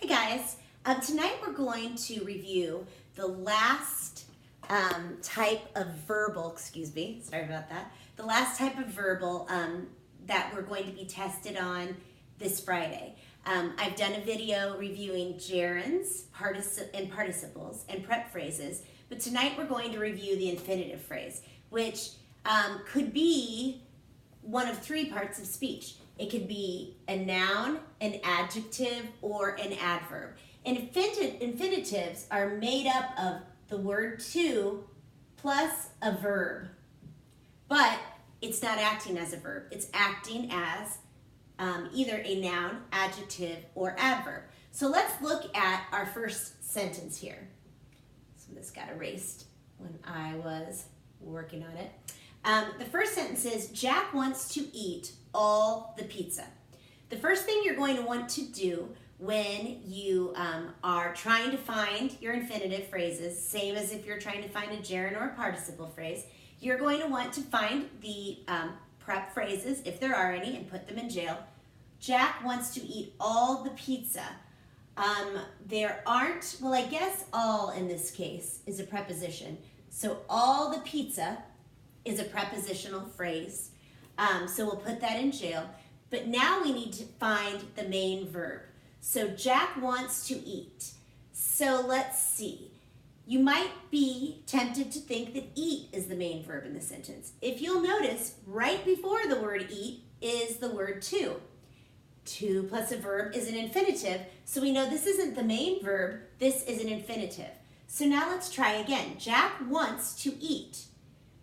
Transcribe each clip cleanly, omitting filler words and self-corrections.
Hey guys, tonight we're going to review the last type of verbal, sorry about that, the last type of verbal that we're going to be tested on this Friday. I've done a video reviewing gerunds and participles and prep phrases, but tonight we're going to review the infinitive phrase, which could be one of three parts of speech. It could be a noun, an adjective, or an adverb. And infinitives are made up of the word to plus a verb. But it's not acting as a verb. It's acting as either a noun, adjective, or adverb. So let's look at our first sentence here. So this got erased when I was working on it. The first sentence is, Jack wants to eat all the pizza. The first thing you're going to want to do when you are trying to find your infinitive phrases, same as if you're trying to find a gerund or a participle phrase, you're going to want to find the prep phrases, if there are any, and put them in jail. Jack wants to eat all the pizza. There aren't, well, I guess all in this case is a preposition. So all the pizza is a prepositional phrase. So we'll put that in jail. But now we need to find the main verb. So Jack wants to eat. So let's see. You might be tempted to think that eat is the main verb in the sentence. If you'll notice, right before the word eat is the word to. To plus a verb is an infinitive, so we know this isn't the main verb, this is an infinitive. So now let's try again. Jack wants to eat.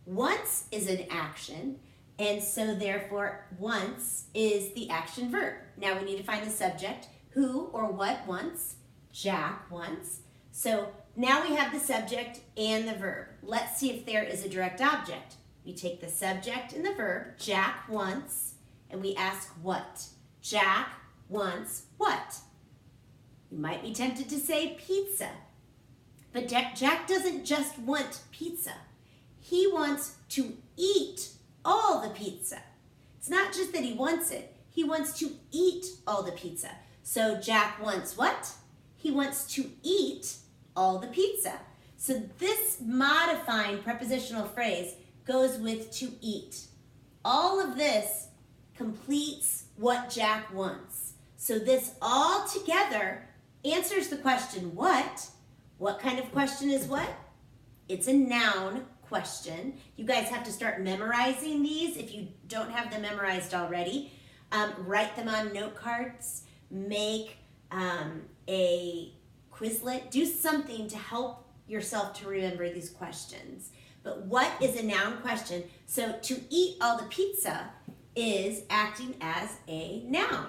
Wants is an action, and so therefore wants is the action verb. Now we need to find the subject. Who or what wants? Jack wants. So now we have the subject and the verb. Let's see if there is a direct object. We take the subject and the verb, Jack wants, and we ask what? Jack wants what? You might be tempted to say pizza, but Jack doesn't just want pizza. He wants to eat all the pizza. It's not just that he wants it. He wants to eat all the pizza. So Jack wants what? He wants to eat all the pizza. So this modifying prepositional phrase goes with to eat. All of this completes what Jack wants. So this all together answers the question what? What kind of question is what? It's a noun question. You guys have to start memorizing these if you don't have them memorized already. Write them on note cards. Make a Quizlet. Do something to help yourself to remember these questions. But what is a noun question? So to eat all the pizza is acting as a noun.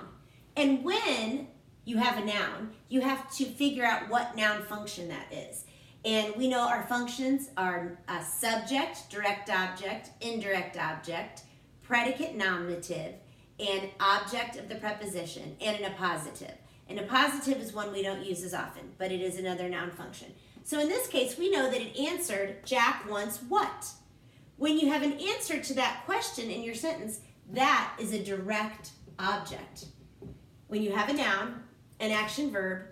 And when you have a noun, you have to figure out what noun function that is. And we know our functions are a subject, direct object, indirect object, predicate nominative, and object of the preposition, and an appositive. An appositive is one we don't use as often, but it is another noun function. So in this case, we know that it answered, Jack wants what? When you have an answer to that question in your sentence, that is a direct object. When you have a noun, an action verb,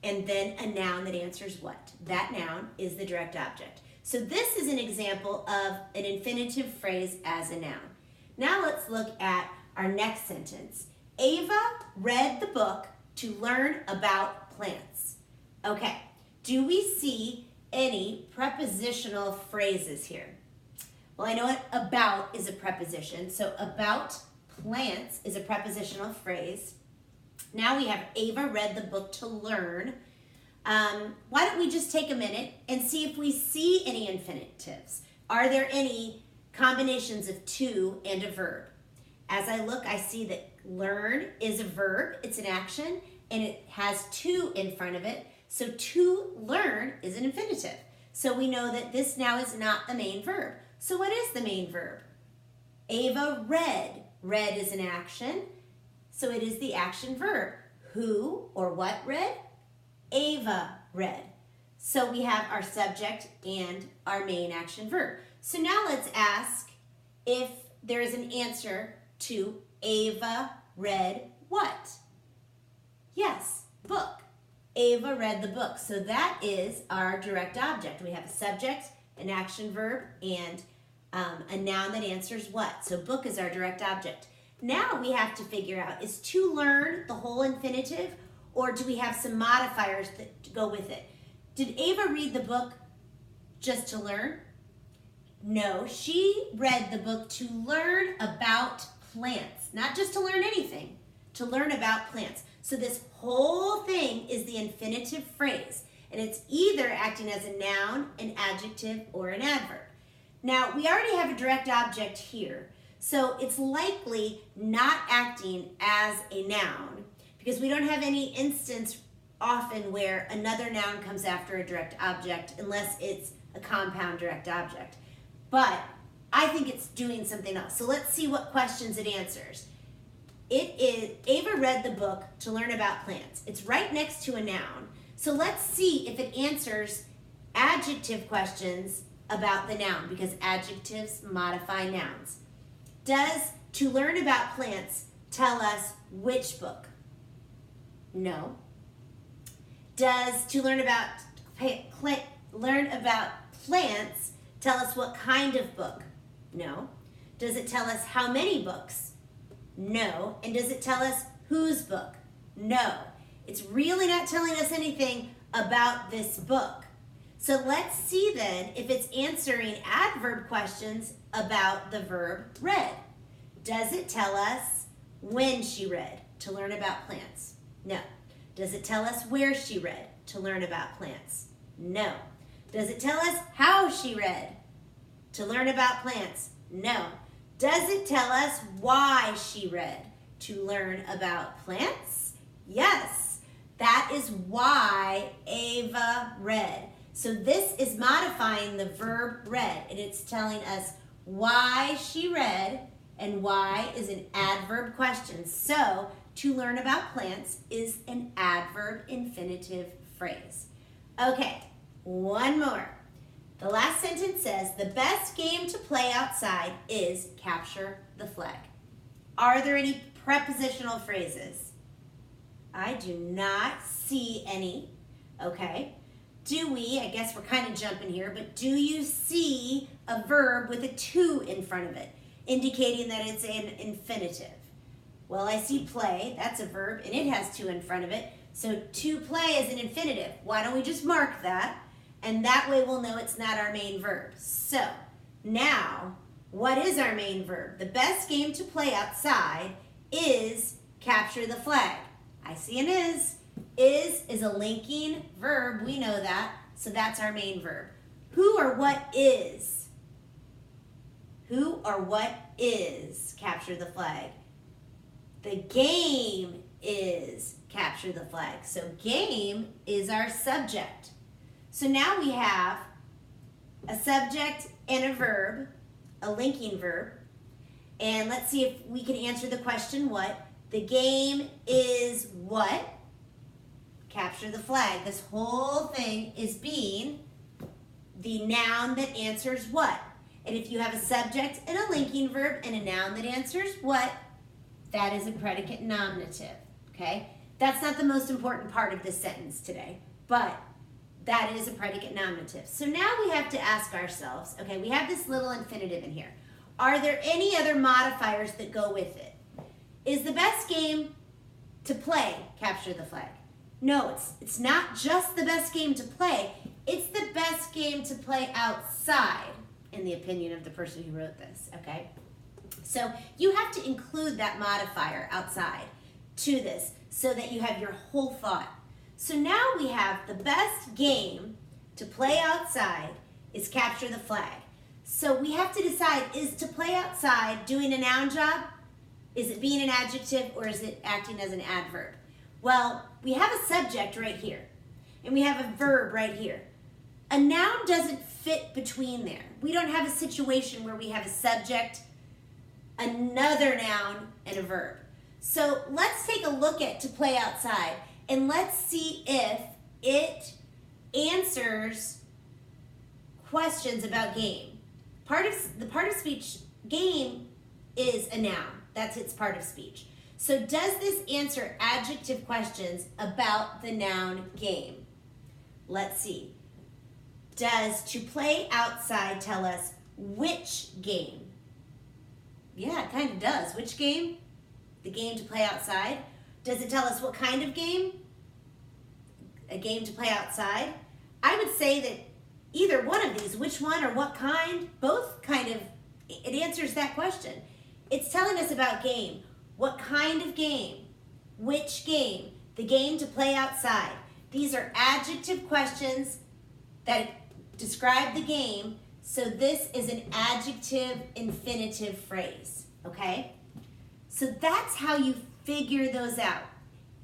and then a noun that answers what? That noun is the direct object. So this is an example of an infinitive phrase as a noun. Now let's look at our next sentence. Ava read the book to learn about plants. Okay, do we see any prepositional phrases here? Well, I know what about is a preposition, so about plants is a prepositional phrase. Now we have Ava read the book to learn. Why don't we just take a minute and see if we see any infinitives? Are there any combinations of to and a verb? As I look, I see that learn is a verb, it's an action, and it has to in front of it. So to learn is an infinitive. So we know that this now is not the main verb. So what is the main verb? Ava read. Read is an action. So it is the action verb. Who or what read? Ava read. So we have our subject and our main action verb. So now let's ask if there is an answer to Ava read what? Yes, book. Ava read the book. So that is our direct object. We have a subject, an action verb, and a noun that answers what. So book is our direct object. Now we have to figure out, is to learn the whole infinitive, or do we have some modifiers that go with it? Did Ava read the book just to learn? No, she read the book to learn about plants. Not just to learn anything, to learn about plants. So this whole thing is the infinitive phrase, and it's either acting as a noun, an adjective, or an adverb. Now, we already have a direct object here, so it's likely not acting as a noun because we don't have any instance often where another noun comes after a direct object unless it's a compound direct object. But I think it's doing something else. So let's see what questions it answers. Ava read the book to learn about plants. It's right next to a noun. So let's see if it answers adjective questions about the noun because adjectives modify nouns. Does to learn about plants tell us which book? No. Does to learn about plants tell us what kind of book? No. Does it tell us how many books? No. And does it tell us whose book? No. It's really not telling us anything about this book. So let's see then if it's answering adverb questions about the verb read. Does it tell us when she read to learn about plants? No. Does it tell us where she read to learn about plants? No. Does it tell us how she read to learn about plants? No. Does it tell us why she read to learn about plants? Yes. That is why Ava read. So this is modifying the verb read, and it's telling us why she read, and why is an adverb question. So to learn about plants is an adverb infinitive phrase. Okay, one more. The last sentence says, the best game to play outside is capture the flag. Are there any prepositional phrases? I do not see any. Okay. Do we, I guess we're kind of jumping here, but do you see a verb with a to in front of it, indicating that it's an infinitive? Well, I see play, that's a verb, and it has to in front of it. So to play is an infinitive. Why don't we just mark that? And that way we'll know it's not our main verb. So now, what is our main verb? The best game to play outside is capture the flag. I see an is. Is a linking verb. We know that. So that's our main verb. Who or what is? Who or what is capture the flag? The game is capture the flag. So game is our subject. So now we have a subject and a verb, a linking verb. And let's see if we can answer the question what. The game is what? Capture the flag. This whole thing is being the noun that answers what. And if you have a subject and a linking verb and a noun that answers what, that is a predicate nominative, okay? That's not the most important part of this sentence today, but that is a predicate nominative. So now we have to ask ourselves, okay, we have this little infinitive in here. Are there any other modifiers that go with it? Is the best game to play capture the flag? No, it's not just the best game to play. It's the best game to play outside, in the opinion of the person who wrote this, okay? So you have to include that modifier outside to this so that you have your whole thought. So now we have the best game to play outside is capture the flag. So we have to decide, is to play outside doing a noun job? Is it being an adjective or is it acting as an adverb? Well, we have a subject right here and we have a verb right here. A noun doesn't fit between there. We don't have a situation where we have a subject, another noun, and a verb. So let's take a look at to play outside and let's see if it answers questions about game. The part of speech, game is a noun. That's its part of speech. So does this answer adjective questions about the noun game? Let's see. Does to play outside tell us which game? Yeah, it kind of does. Which game? The game to play outside. Does it tell us what kind of game? A game to play outside. I would say that either one of these, which one or what kind, both kind of, it answers that question. It's telling us about game. What kind of game? Which game? The game to play outside. These are adjective questions that describe the game, so this is an adjective infinitive phrase, okay? So that's how you figure those out.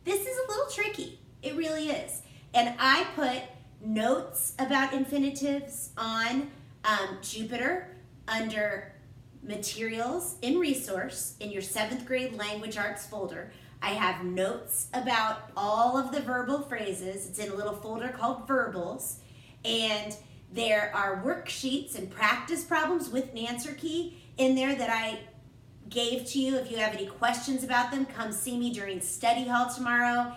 This is a little tricky. It really is. And I put notes about infinitives on Jupyter under materials in resource in your 7th grade language arts folder. I have notes about all of the verbal phrases. It's in a little folder called verbals. And there are worksheets and practice problems with an answer key in there that I gave to you. If you have any questions about them, come see me during study hall tomorrow,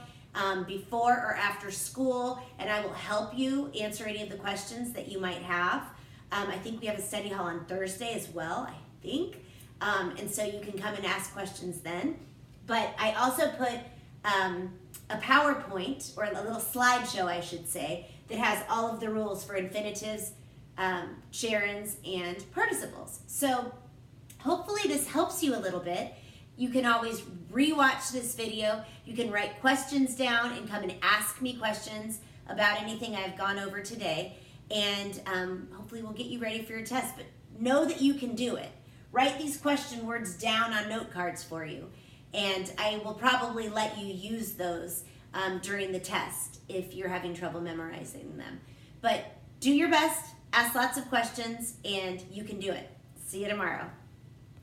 before or after school, and I will help you answer any of the questions that you might have. I think we have a study hall on Thursday as well, I think. And so you can come and ask questions then. But I also put a PowerPoint, or a little slideshow, I should say, that has all of the rules for infinitives, gerunds, and participles. So hopefully this helps you a little bit. You can always rewatch this video. You can write questions down and come and ask me questions about anything I've gone over today. And hopefully we'll get you ready for your test. But know that you can do it. Write these question words down on note cards for you. And I will probably let you use those during the test if you're having trouble memorizing them. But do your best, ask lots of questions, and you can do it. See you tomorrow.